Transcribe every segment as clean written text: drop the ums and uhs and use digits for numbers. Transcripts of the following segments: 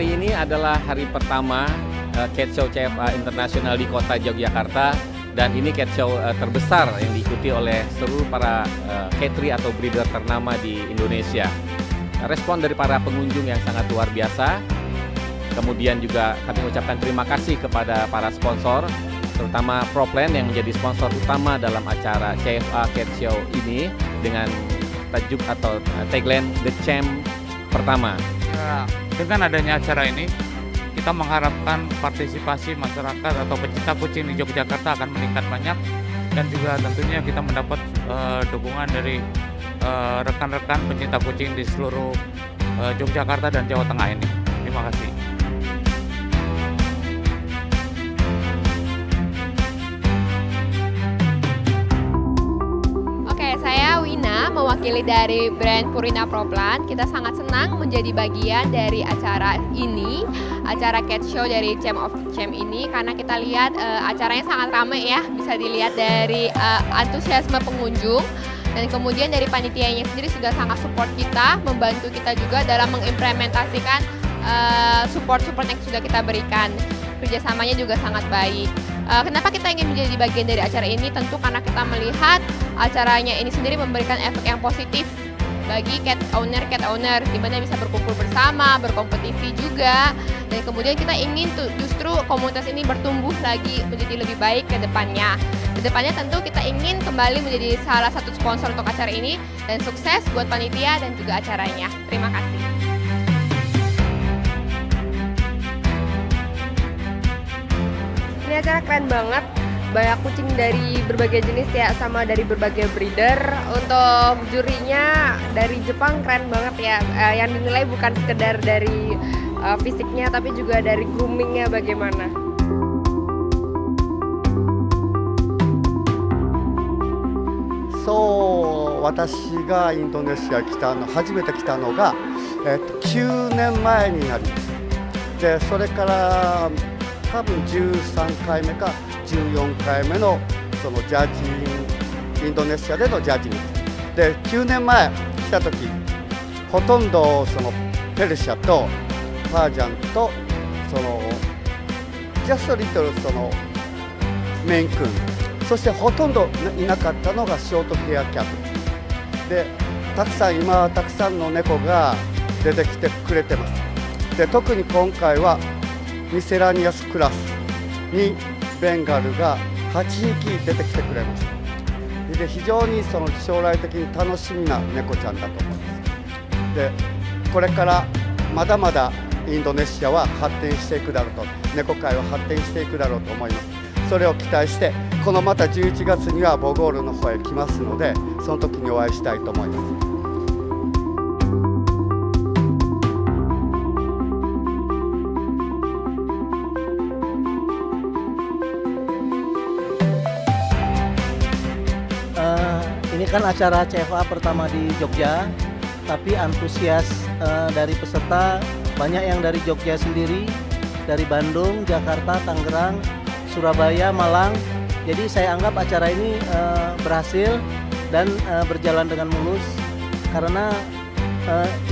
hari ini adalah hari pertama Cat Show CFA Internasional di kota Yogyakarta, dan ini Cat Show terbesar yang diikuti oleh seluruh para cattery atau breeder ternama di Indonesia. Respon dari para pengunjung yang sangat luar biasa. Kemudian juga kami ucapkan terima kasih kepada para sponsor, terutama ProPlan yang menjadi sponsor utama dalam acara CFA Cat Show ini dengan tajuk atau tagline The Champ pertama. Ya, dengan adanya acara ini, kita mengharapkan partisipasi masyarakat atau pecinta kucing di Yogyakarta akan meningkat banyak, dan juga tentunya kita mendapat dukungan dari rekan-rekan pecinta kucing di seluruh Yogyakarta dan Jawa Tengah ini. Terima kasih. Saya Wina, mewakili dari brand Purina ProPlan. Kita sangat senang menjadi bagian dari acara ini, acara Cat Show dari Champ of Champ ini, karena kita lihat acaranya sangat ramai ya, bisa dilihat dari antusiasme pengunjung, dan kemudian dari panitianya sendiri sudah sangat support kita, membantu kita juga dalam mengimplementasikan support-support yang sudah kita berikan. Kerjasamanya juga sangat baik. Kenapa kita ingin menjadi bagian dari acara ini? Tentu karena kita melihat acaranya ini sendiri memberikan efek yang positif bagi cat owner, di mana bisa berkumpul bersama, berkompetisi juga, dan kemudian kita ingin justru komunitas ini bertumbuh lagi menjadi lebih baik ke depannya. Kedepannya tentu kita ingin kembali menjadi salah satu sponsor untuk acara ini, dan sukses buat panitia dan juga acaranya. Terima kasih. Ini acara keren banget, banyak kucing dari berbagai jenis ya, sama dari berbagai breeder. Untuk jurinya dari Jepang keren banget ya, yang dinilai bukan sekedar dari fisiknya tapi juga dari groomingnya bagaimana.そう、私がインドネシア初めて来たのが、9年前になります。で、それから多分13回目か14回目のそのジャージインドネシアでのジャージにで、9年前来た時ほとんどそのペルシャとパージャンとそのジャストリトルそのメインクーン、そしてほとんどいなかったのがショートヘアキャットで、今はたくさんの猫が出てきてくれてます。で、特に今回はミセラニアスクラスにベンガルが8匹出てきてくれました。で、非常にその将来的に楽しみな猫ちゃんだと思います。で、これからまだまだインドネシアは発展していくだろうと、猫界は発展していくだろうと思います。それを期待して、このまた11月にはボゴールの方へ来ますので、その時にお会いしたいと思います。Ini kan acara CFA pertama di Jogja, tapi antusias dari peserta banyak yang dari Jogja sendiri, dari Bandung, Jakarta, Tangerang, Surabaya, Malang. Jadi saya anggap acara ini berhasil dan berjalan dengan mulus, karena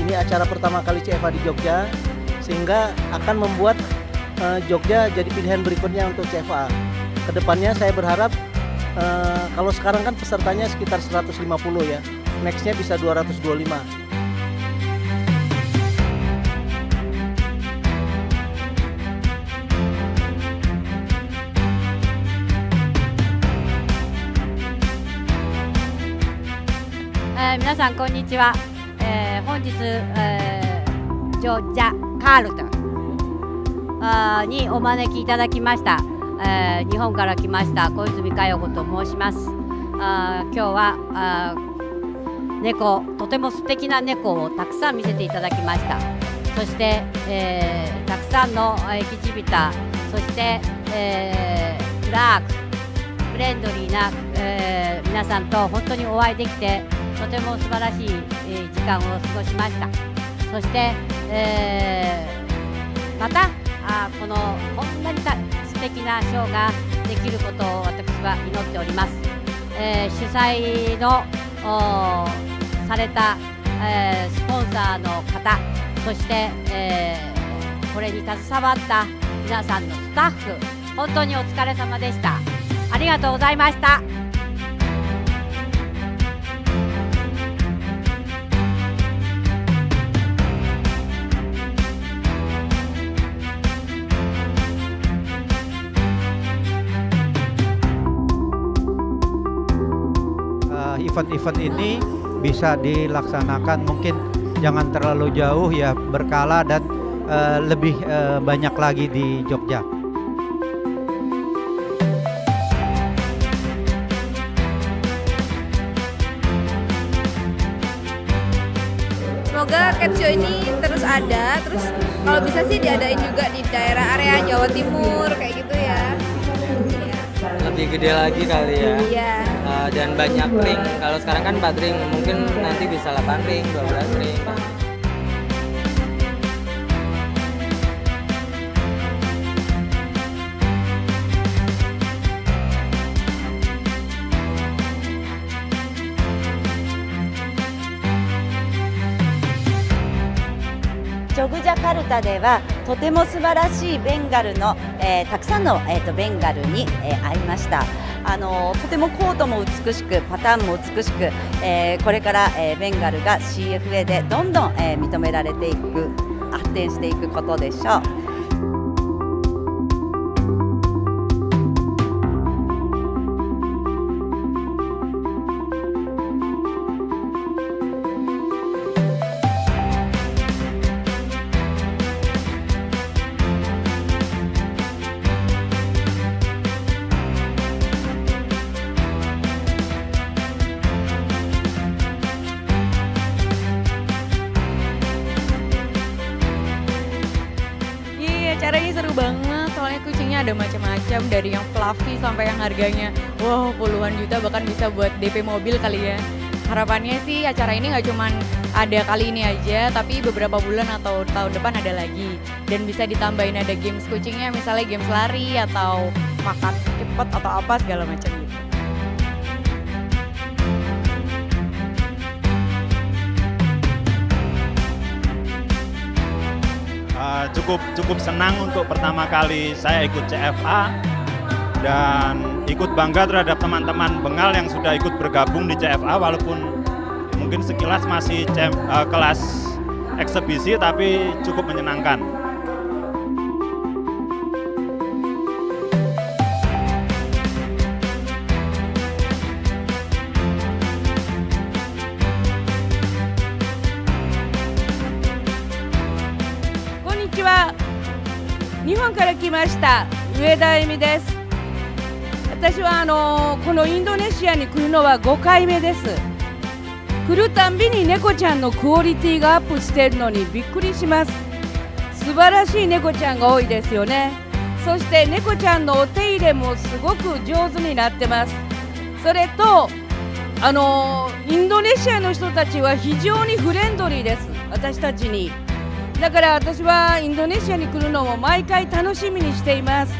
ini acara pertama kali CFA di Jogja, sehingga akan membuat Jogja jadi pilihan berikutnya untuk CFA. Kedepannya saya berharap kalau sekarang kan pesertanya sekitar 150 ya, nextnya bisa 225. Minasan konnichiwa. 本日、ジョージャカールトにお招きいただきました。日本から来ました小泉佳代子と申します。今日は猫、とても素敵な猫をたくさん見せていただきました。そして、たくさんのエキジビター、そして、クラーク、フレンドリーな、皆さんと本当にお会いできて、とても素晴らしい、時間を過ごしました。そして、またこのこんなに素敵なショーができることを私は祈っております。主催のされた、スポンサーの方、そして、これに携わった皆さんのスタッフ、本当にお疲れ様でした。ありがとうございました。Event-event ini bisa dilaksanakan mungkin jangan terlalu jauh ya, berkala dan lebih banyak lagi di Jogja. Semoga cat show ini terus ada, terus kalau bisa sih diadain juga di daerah area Jawa Timur kayak gitu ya. Lebih gede lagi kali ya. Iya. Dan banyak ring. Kalau sekarang kan 4 ring, mungkin nanti bisa 8 ring, 12 ring.ジョグジャカルタではとても素晴らしいベンガルの、たくさんの、ベンガルに、会いました。とてもコードも美しくパターンも美しく、これから、ベンガルが CFA でどんどん、認められていく、発展していくことでしょう。Acaranya seru banget, soalnya kucingnya ada macam-macam, dari yang fluffy sampai yang harganya wow puluhan juta, bahkan bisa buat DP mobil kali ya. Harapannya sih acara ini nggak cuman ada kali ini aja, tapi beberapa bulan atau tahun depan ada lagi. Dan bisa ditambahin ada games kucingnya, misalnya games lari atau makan cepet atau apa segala macam gitu. Cukup senang untuk pertama kali saya ikut CFA dan ikut bangga terhadap teman-teman Bengal yang sudah ikut bergabung di CFA, walaupun mungkin sekilas masih kelas eksebisi tapi cukup menyenangkan. Konnichiwa. 日本から来ました上田恵美です。私はこのインドネシアに来るのは5回目です。来るたんびに猫ちゃんのクオリティがアップしているのにびっくりします。素晴らしい猫ちゃんが多いですよね。そして猫ちゃんのお手入れもすごく上手になってます。それとインドネシアの人たちは非常にフレンドリーです、私たちに。だから私はインドネシアに来るのも毎回楽しみにしています。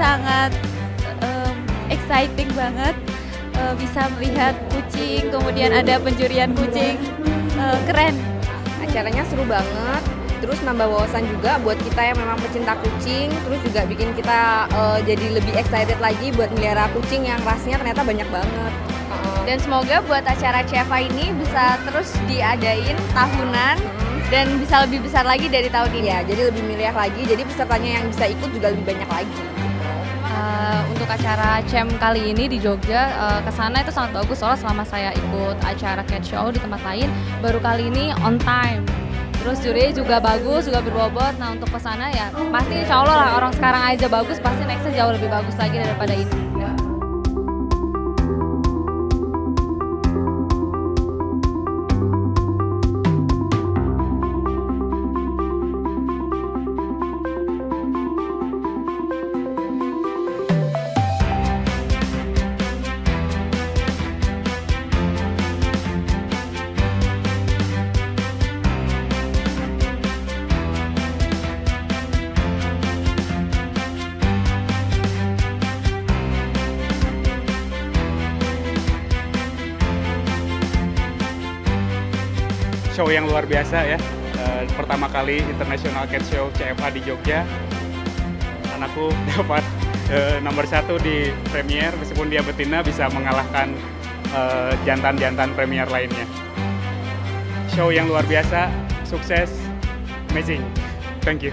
Sangat exciting banget, bisa melihat kucing, kemudian ada penjurian kucing, keren. Acaranya seru banget, terus nambah wawasan juga buat kita yang memang pecinta kucing, terus juga bikin kita jadi lebih excited lagi buat melihara kucing yang rasnya ternyata banyak banget. Dan semoga buat acara CFA ini bisa terus diadain tahunan dan bisa lebih besar lagi dari tahun ini. Ya, jadi lebih meriah lagi, jadi pesertanya yang bisa ikut juga lebih banyak lagi. Untuk acara CEM kali ini di Jogja, kesana itu sangat bagus, soalnya selama saya ikut acara cat show di tempat lain, baru kali ini on time. Terus juri juga bagus, juga berbobot. Nah untuk kesana ya pasti insya Allah lah, orang sekarang aja bagus, pasti nextnya jauh lebih bagus lagi daripada ini. show yang luar biasa ya. Pertama kali International Cat Show CFA di Jogja. Anakku dapat nomor 1 di Premier, meskipun dia betina bisa mengalahkan jantan-jantan Premier lainnya. Show yang luar biasa, sukses, amazing. Thank you.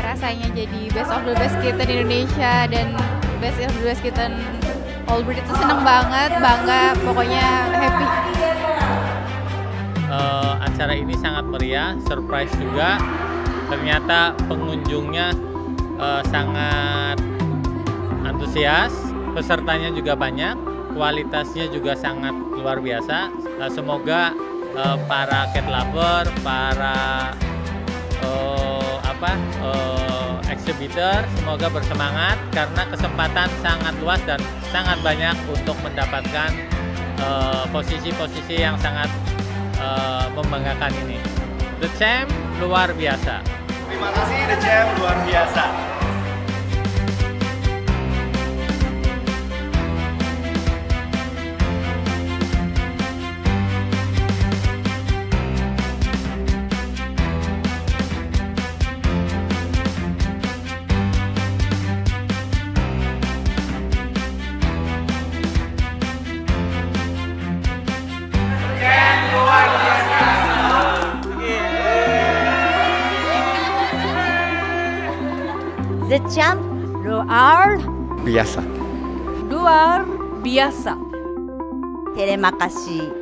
Rasanya jadi best of the best kitten Indonesia dan best of the best kitten all breed itu seneng banget, bangga, pokoknya happy. Acara ini sangat meriah, surprise juga. Ternyata pengunjungnya sangat antusias, pesertanya juga banyak, kualitasnya juga sangat luar biasa. Semoga para cat lover, para exhibitor semoga bersemangat karena kesempatan sangat luas dan sangat banyak untuk mendapatkan posisi-posisi yang sangat membanggakan ini. The Champ luar biasa. Terima kasih The Champ luar biasa. The Champ luar biasa. Luar biasa. Terima kasih.